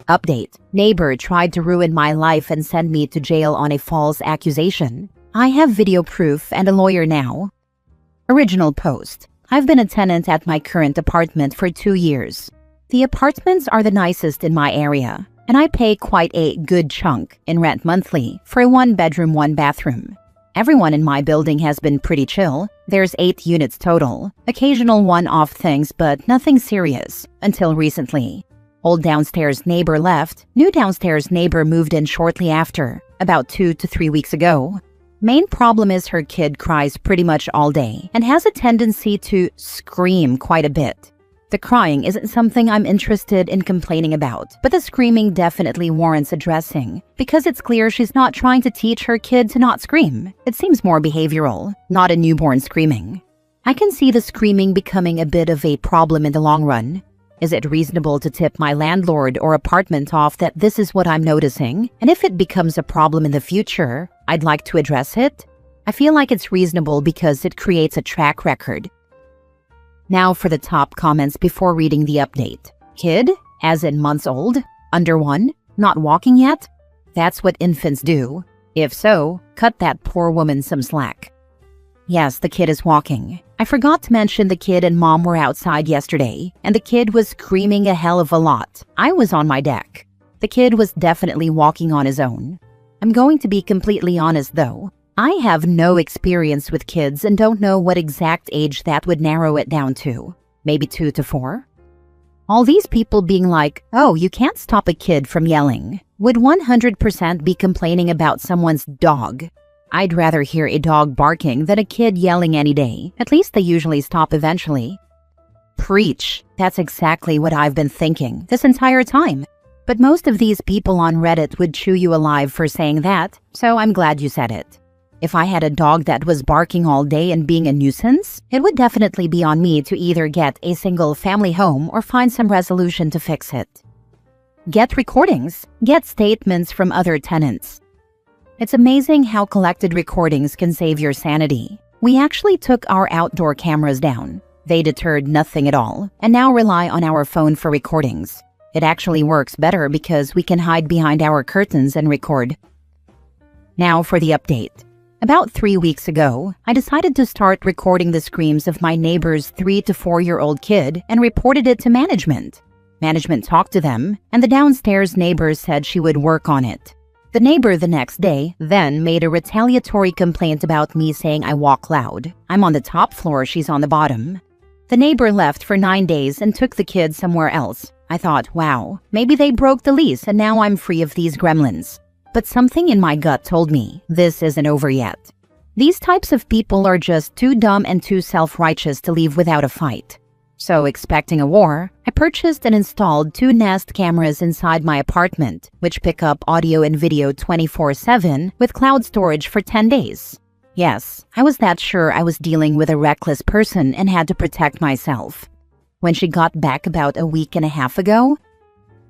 Update: neighbor tried to ruin my life and send me to jail on a false accusation. I have video proof and a lawyer now. Original post: I've been a tenant at my current apartment for 2 years. The apartments are the nicest in my area, and I pay quite a good chunk in rent monthly for a 1-bedroom, 1-bathroom. Everyone in my building has been pretty chill. There's 8 units total, occasional one-off things but nothing serious, until recently. Old downstairs neighbor left, new downstairs neighbor moved in shortly after, about 2 to 3 weeks ago. Main problem is her kid cries pretty much all day and has a tendency to scream quite a bit. The crying isn't something I'm interested in complaining about, but the screaming definitely warrants addressing, because it's clear she's not trying to teach her kid to not scream. It seems more behavioral, not a newborn screaming. I can see the screaming becoming a bit of a problem in the long run. Is it reasonable to tip my landlord or apartment off that this is what I'm noticing? And if it becomes a problem in the future, I'd like to address it? I feel like it's reasonable because it creates a track record. Now for the top comments before reading the update. Kid, as in months old, under 1, not walking yet? That's what infants do. If so, cut that poor woman some slack. Yes, the kid is walking. I forgot to mention the kid and mom were outside yesterday, and the kid was screaming a hell of a lot. I was on my deck. The kid was definitely walking on his own. I'm going to be completely honest though. I have no experience with kids and don't know what exact age that would narrow it down to. Maybe 2 to 4? All these people being like, oh, you can't stop a kid from yelling, would 100% be complaining about someone's dog. I'd rather hear a dog barking than a kid yelling any day. At least they usually stop eventually. Preach. That's exactly what I've been thinking this entire time. But most of these people on Reddit would chew you alive for saying that, so I'm glad you said it. If I had a dog that was barking all day and being a nuisance, it would definitely be on me to either get a single family home or find some resolution to fix it. Get recordings. Get statements from other tenants. It's amazing how collected recordings can save your sanity. We actually took our outdoor cameras down. They deterred nothing at all, and now rely on our phone for recordings. It actually works better because we can hide behind our curtains and record. Now for the update. About 3 weeks ago, I decided to start recording the screams of my neighbor's 3 to 4-year-old kid and reported it to management. Management talked to them, and the downstairs neighbor said she would work on it. The neighbor the next day then made a retaliatory complaint about me saying I walk loud. I'm on the top floor, she's on the bottom. The neighbor left for 9 days and took the kid somewhere else. I thought, wow, maybe they broke the lease and now I'm free of these gremlins. But something in my gut told me this isn't over yet. These types of people are just too dumb and too self-righteous to leave without a fight. So, expecting a war, I purchased and installed 2 Nest cameras inside my apartment, which pick up audio and video 24/7 with cloud storage for 10 days. Yes, I was that sure I was dealing with a reckless person and had to protect myself. When she got back about a week and a half ago,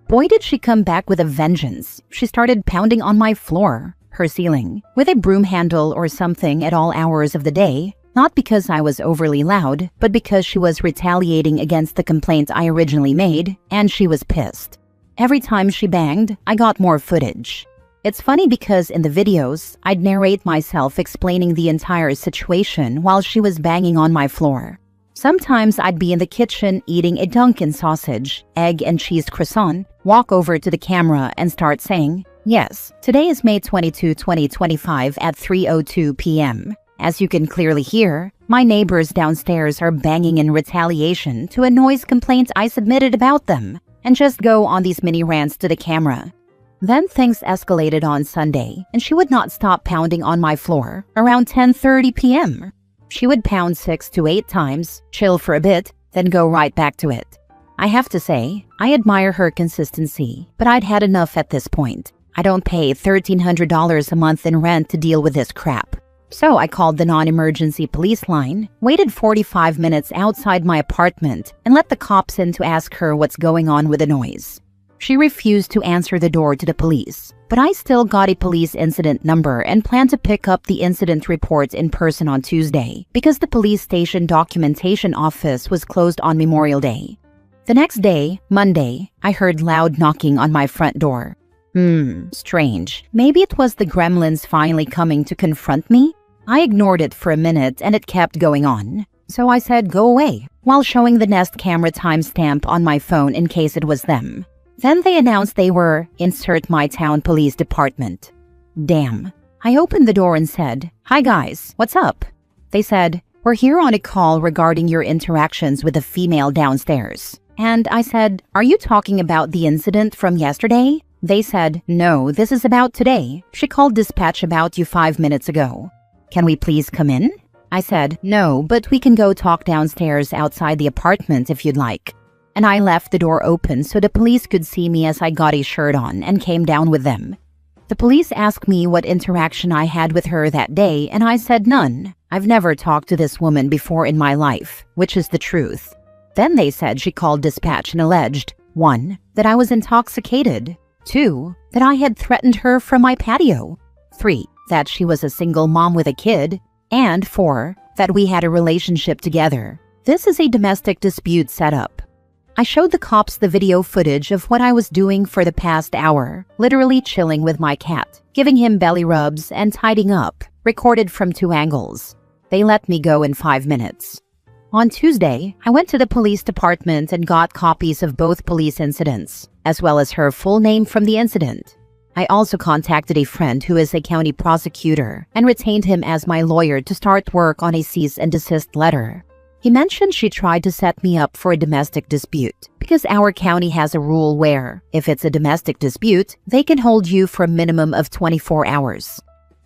boy did she come back with a vengeance. She started pounding on my floor, her ceiling, with a broom handle or something at all hours of the day, not because I was overly loud, but because she was retaliating against the complaint I originally made, and she was pissed. Every time she banged, I got more footage. It's funny because in the videos, I'd narrate myself explaining the entire situation while she was banging on my floor. Sometimes I'd be in the kitchen eating a Dunkin' sausage, egg and cheese croissant, walk over to the camera and start saying, yes, today is May 22, 2025 at 3:02 p.m. As you can clearly hear, my neighbors downstairs are banging in retaliation to a noise complaint I submitted about them, and just go on these mini rants to the camera. Then things escalated on Sunday, and she would not stop pounding on my floor around 10:30 p.m. She would pound 6 to 8 times, chill for a bit, then go right back to it. I have to say, I admire her consistency, but I'd had enough at this point. I don't pay $1,300 a month in rent to deal with this crap. So I called the non-emergency police line, waited 45 minutes outside my apartment, and let the cops in to ask her what's going on with the noise. She refused to answer the door to the police, but I still got a police incident number and plan to pick up the incident report in person on Tuesday because the police station documentation office was closed on Memorial Day. The next day, Monday, I heard loud knocking on my front door. Strange. Maybe it was the gremlins finally coming to confront me? I ignored it for a minute and it kept going on. So I said, go away, while showing the Nest camera timestamp on my phone in case it was them. Then they announced they were, insert my town police department. Damn. I opened the door and said, hi guys, what's up? They said, we're here on a call regarding your interactions with the female downstairs. And I said, are you talking about the incident from yesterday? They said, no, this is about today. She called dispatch about you 5 minutes ago. Can we please come in? I said, no, but we can go talk downstairs outside the apartment if you'd like. And I left the door open so the police could see me as I got a shirt on and came down with them. The police asked me what interaction I had with her that day, and I said none. I've never talked to this woman before in my life, which is the truth. Then they said she called dispatch and alleged 1. That I was intoxicated, 2. That I had threatened her from my patio, 3. That she was a single mom with a kid, and 4. That we had a relationship together. This is a domestic dispute setup. I showed the cops the video footage of what I was doing for the past hour, literally chilling with my cat, giving him belly rubs and tidying up, recorded from 2 angles. They let me go in 5 minutes. On Tuesday, I went to the police department and got copies of both police incidents, as well as her full name from the incident. I also contacted a friend who is a county prosecutor and retained him as my lawyer to start work on a cease and desist letter. He mentioned she tried to set me up for a domestic dispute because our county has a rule where, if it's a domestic dispute, they can hold you for a minimum of 24 hours.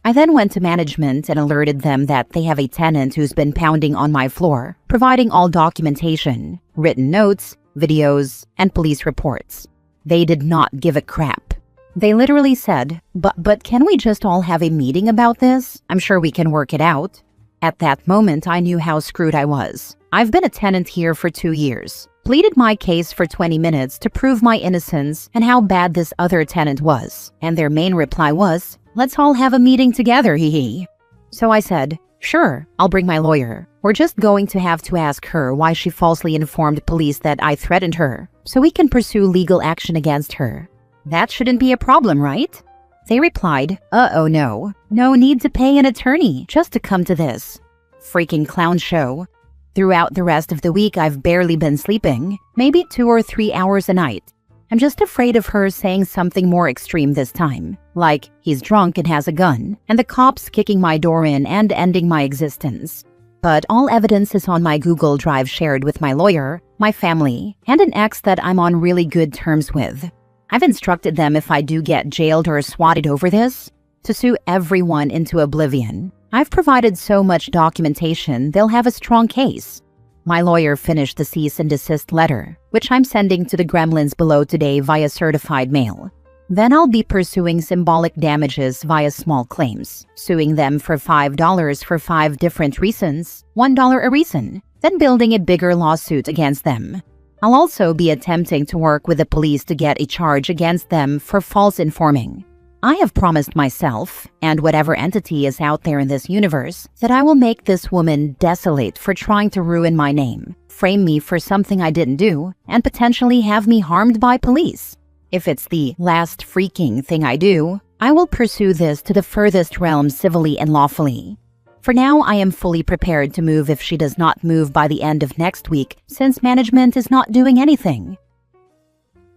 I then went to management and alerted them that they have a tenant who's been pounding on my floor, providing all documentation, written notes, videos, and police reports. They did not give a crap. They literally said, but can we just all have a meeting about this? I'm sure we can work it out. At that moment, I knew how screwed I was. I've been a tenant here for 2 years, pleaded my case for 20 minutes to prove my innocence and how bad this other tenant was, and their main reply was, let's all have a meeting together, hee. So I said, sure, I'll bring my lawyer. We're just going to have to ask her why she falsely informed police that I threatened her, so we can pursue legal action against her. That shouldn't be a problem, right? They replied, oh no. No need to pay an attorney just to come to this freaking clown show. Throughout the rest of the week, I've barely been sleeping, maybe 2 or 3 hours a night. I'm just afraid of her saying something more extreme this time, like he's drunk and has a gun, and the cops kicking my door in and ending my existence. But all evidence is on my Google Drive shared with my lawyer, my family, and an ex that I'm on really good terms with. I've instructed them if I do get jailed or swatted over this, to sue everyone into oblivion. I've provided so much documentation, they'll have a strong case. My lawyer finished the cease and desist letter, which I'm sending to the gremlins below today via certified mail. Then I'll be pursuing symbolic damages via small claims, suing them for $5 for 5 different reasons, $1 a reason, then building a bigger lawsuit against them. I'll also be attempting to work with the police to get a charge against them for false informing. I have promised myself, and whatever entity is out there in this universe, that I will make this woman desolate for trying to ruin my name, frame me for something I didn't do, and potentially have me harmed by police. If it's the last freaking thing I do, I will pursue this to the furthest realm civilly and lawfully. For now, I am fully prepared to move if she does not move by the end of next week, since management is not doing anything.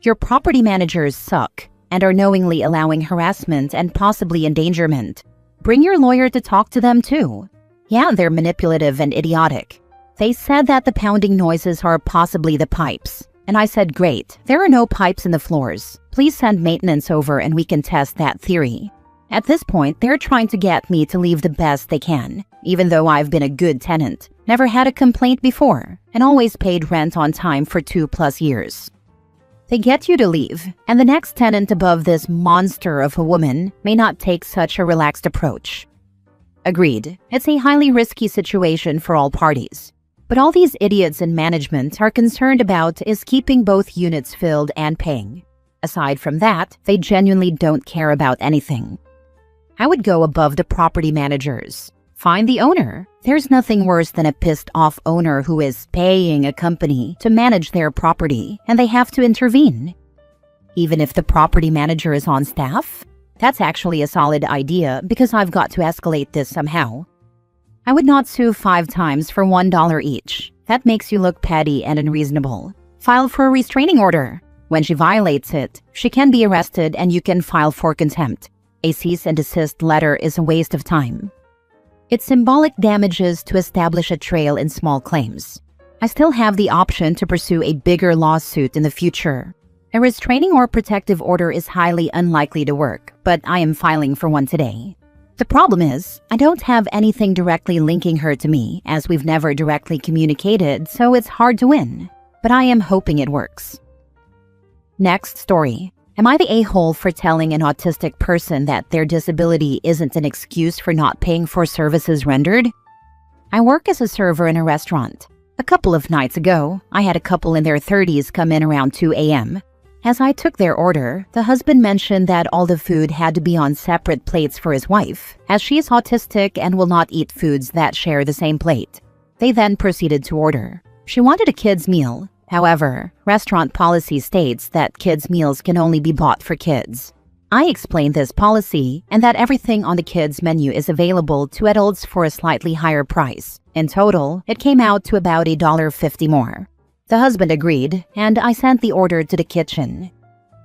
Your property managers suck and are knowingly allowing harassment and possibly endangerment. Bring your lawyer to talk to them too. Yeah, they're manipulative and idiotic. They said that the pounding noises are possibly the pipes. And I said, great, there are no pipes in the floors. Please send maintenance over and we can test that theory. At this point, they're trying to get me to leave the best they can, even though I've been a good tenant, never had a complaint before, and always paid rent on time for 2+ years. They get you to leave, and the next tenant above this monster of a woman may not take such a relaxed approach. Agreed, it's a highly risky situation for all parties. But all these idiots in management are concerned about is keeping both units filled and paying. Aside from that, they genuinely don't care about anything. I would go above the property managers. Find the owner. There's nothing worse than a pissed-off owner who is paying a company to manage their property and they have to intervene. Even if the property manager is on staff? That's actually a solid idea because I've got to escalate this somehow. I would not sue 5 times for $1 each. That makes you look petty and unreasonable. File for a restraining order. When she violates it, she can be arrested and you can file for contempt. A cease and desist letter is a waste of time. It's symbolic damages to establish a trail in small claims. I still have the option to pursue a bigger lawsuit in the future. A restraining or protective order is highly unlikely to work, but I am filing for one today. The problem is, I don't have anything directly linking her to me, as we've never directly communicated, so it's hard to win. But I am hoping it works. Next story. Am I the a-hole for telling an autistic person that their disability isn't an excuse for not paying for services rendered? I work as a server in a restaurant. A couple of nights ago, I had a couple in their 30s come in around 2 a.m. As I took their order, the husband mentioned that all the food had to be on separate plates for his wife, as she is autistic and will not eat foods that share the same plate. They then proceeded to order. She wanted a kid's meal. However, restaurant policy states that kids' meals can only be bought for kids. I explained this policy and that everything on the kids' menu is available to adults for a slightly higher price. In total, it came out to about $1.50 more. The husband agreed, and I sent the order to the kitchen.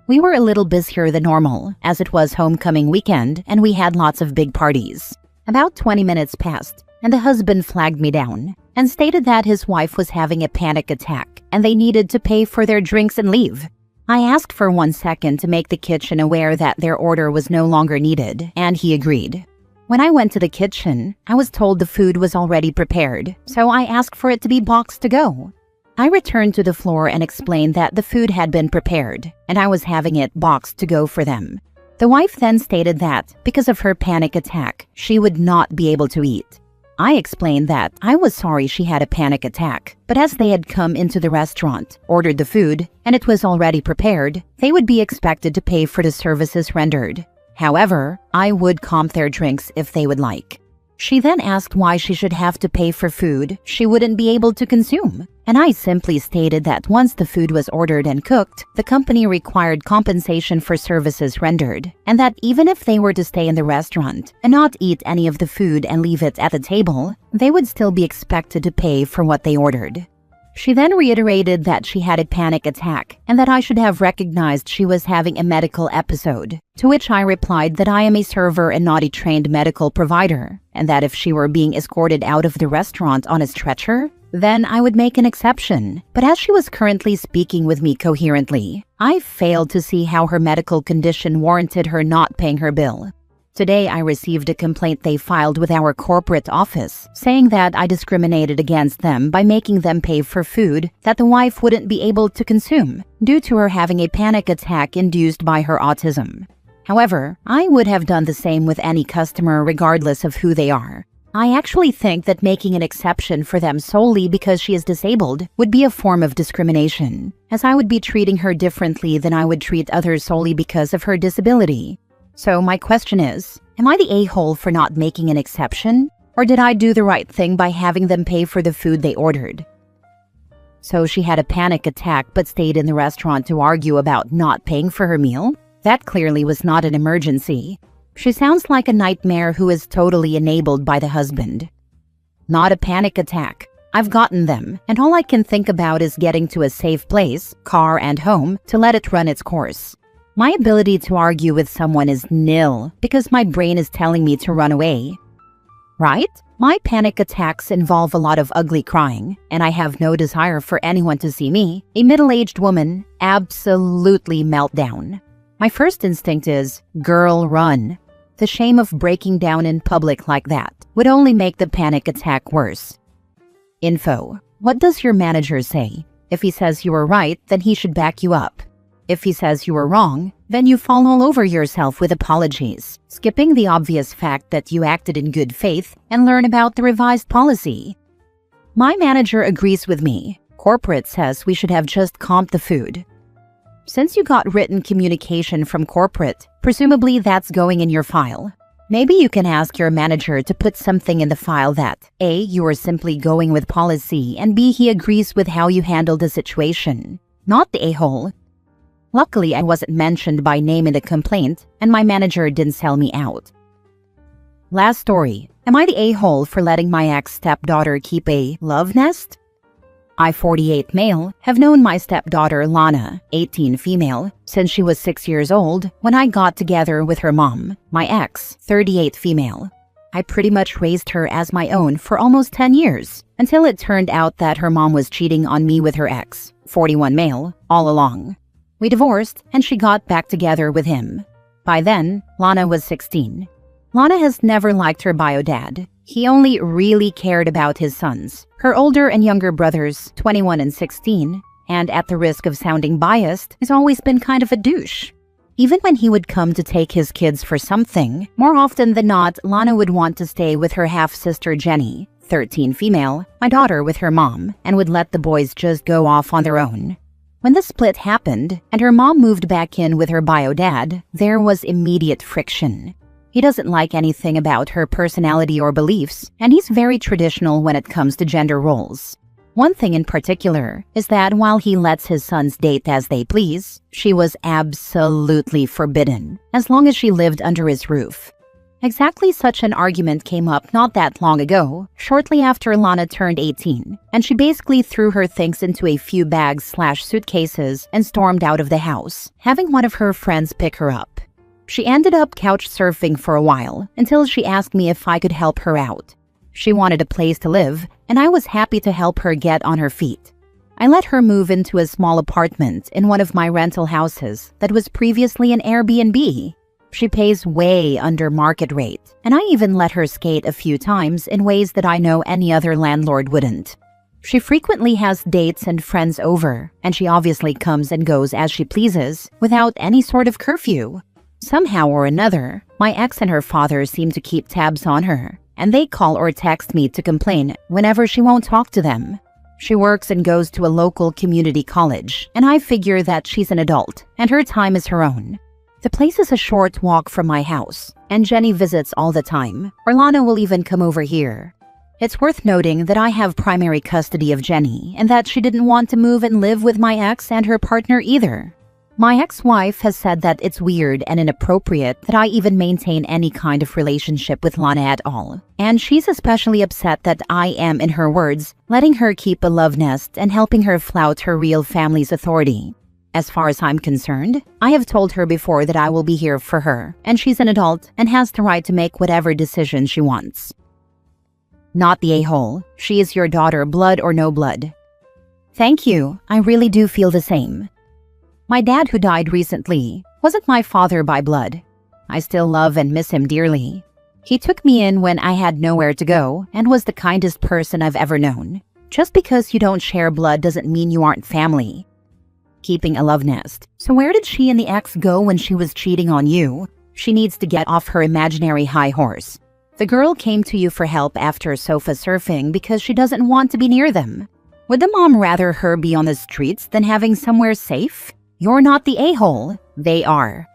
We were a little busier than normal, as it was homecoming weekend and we had lots of big parties. About 20 minutes passed, and the husband flagged me down and stated that his wife was having a panic attack and they needed to pay for their drinks and leave. I asked for 1 second to make the kitchen aware that their order was no longer needed, and he agreed. When I went to the kitchen, I was told the food was already prepared, so I asked for it to be boxed to go. I returned to the floor and explained that the food had been prepared, and I was having it boxed to go for them. The wife then stated that, because of her panic attack, she would not be able to eat. I explained that I was sorry she had a panic attack, but as they had come into the restaurant, ordered the food, and it was already prepared, they would be expected to pay for the services rendered. However, I would comp their drinks if they would like. She then asked why she should have to pay for food she wouldn't be able to consume, and I simply stated that once the food was ordered and cooked, the company required compensation for services rendered, and that even if they were to stay in the restaurant and not eat any of the food and leave it at the table, they would still be expected to pay for what they ordered. She then reiterated that she had a panic attack and that I should have recognized she was having a medical episode, to which I replied that I am a server and not a trained medical provider, and that if she were being escorted out of the restaurant on a stretcher, then I would make an exception. But as she was currently speaking with me coherently, I failed to see how her medical condition warranted her not paying her bill. Today, I received a complaint they filed with our corporate office, saying that I discriminated against them by making them pay for food that the wife wouldn't be able to consume due to her having a panic attack induced by her autism. However, I would have done the same with any customer regardless of who they are. I actually think that making an exception for them solely because she is disabled would be a form of discrimination, as I would be treating her differently than I would treat others solely because of her disability. So my question is, am I the a-hole for not making an exception? Or did I do the right thing by having them pay for the food they ordered? So she had a panic attack but stayed in the restaurant to argue about not paying for her meal? That clearly was not an emergency. She sounds like a nightmare who is totally enabled by the husband. Not a panic attack. I've gotten them, and all I can think about is getting to a safe place, car and home, to let it run its course. My ability to argue with someone is nil because my brain is telling me to run away. Right? My panic attacks involve a lot of ugly crying, and I have no desire for anyone to see me, a middle-aged woman, absolutely melt down. My first instinct is, girl, run. The shame of breaking down in public like that would only make the panic attack worse. Info. What does your manager say? If he says you were right, then he should back you up. If he says you were wrong, then you fall all over yourself with apologies, skipping the obvious fact that you acted in good faith and learn about the revised policy. My manager agrees with me. Corporate says we should have just comped the food. Since you got written communication from corporate, presumably that's going in your file. Maybe you can ask your manager to put something in the file that A, you are simply going with policy, and B, he agrees with how you handled the situation, not the a-hole. Luckily, I wasn't mentioned by name in the complaint, and my manager didn't sell me out. Last story. Am I the a-hole for letting my ex-stepdaughter keep a love nest? I, 48 male, have known my stepdaughter Lana, 18 female, since she was 6 years old when I got together with her mom, my ex, 38 female. I pretty much raised her as my own for almost 10 years, until it turned out that her mom was cheating on me with her ex, 41 male, all along. We divorced and she got back together with him. By then, Lana was 16. Lana has never liked her bio dad. He only really cared about his sons, her older and younger brothers, 21 and 16, and at the risk of sounding biased, has always been kind of a douche. Even when he would come to take his kids for something, more often than not, Lana would want to stay with her half-sister Jenny, 13 female, my daughter with her mom, and would let the boys just go off on their own. When the split happened, and her mom moved back in with her bio dad, there was immediate friction. He doesn't like anything about her personality or beliefs, and he's very traditional when it comes to gender roles. One thing in particular is that while he lets his sons date as they please, she was absolutely forbidden, as long as she lived under his roof. Exactly such an argument came up not that long ago, shortly after Lana turned 18, and she basically threw her things into a few bags/suitcases and stormed out of the house, having one of her friends pick her up. She ended up couch surfing for a while until she asked me if I could help her out. She wanted a place to live, and I was happy to help her get on her feet. I let her move into a small apartment in one of my rental houses that was previously an Airbnb. She pays way under market rate, and I even let her skate a few times in ways that I know any other landlord wouldn't. She frequently has dates and friends over, and she obviously comes and goes as she pleases without any sort of curfew. Somehow or another, my ex and her father seem to keep tabs on her, and they call or text me to complain whenever she won't talk to them. She works and goes to a local community college, and I figure that she's an adult, and her time is her own. The place is a short walk from my house, and Jenny visits all the time, or Lana will even come over here. It's worth noting that I have primary custody of Jenny, and that she didn't want to move and live with my ex and her partner either. My ex-wife has said that it's weird and inappropriate that I even maintain any kind of relationship with Lana at all, and she's especially upset that I am, in her words, letting her keep a love nest and helping her flout her real family's authority. As far as I'm concerned, I have told her before that I will be here for her, and she's an adult and has the right to make whatever decision she wants. Not the a-hole. She is your daughter, blood or no blood. Thank you. I really do feel the same. My dad, who died recently, wasn't my father by blood. I still love and miss him dearly. He took me in when I had nowhere to go and was the kindest person I've ever known. Just because you don't share blood doesn't mean you aren't family. Keeping a love nest. So where did she and the ex go when she was cheating on you? She needs to get off her imaginary high horse. The girl came to you for help after sofa surfing because she doesn't want to be near them. Would the mom rather her be on the streets than having somewhere safe? You're not the a-hole. They are.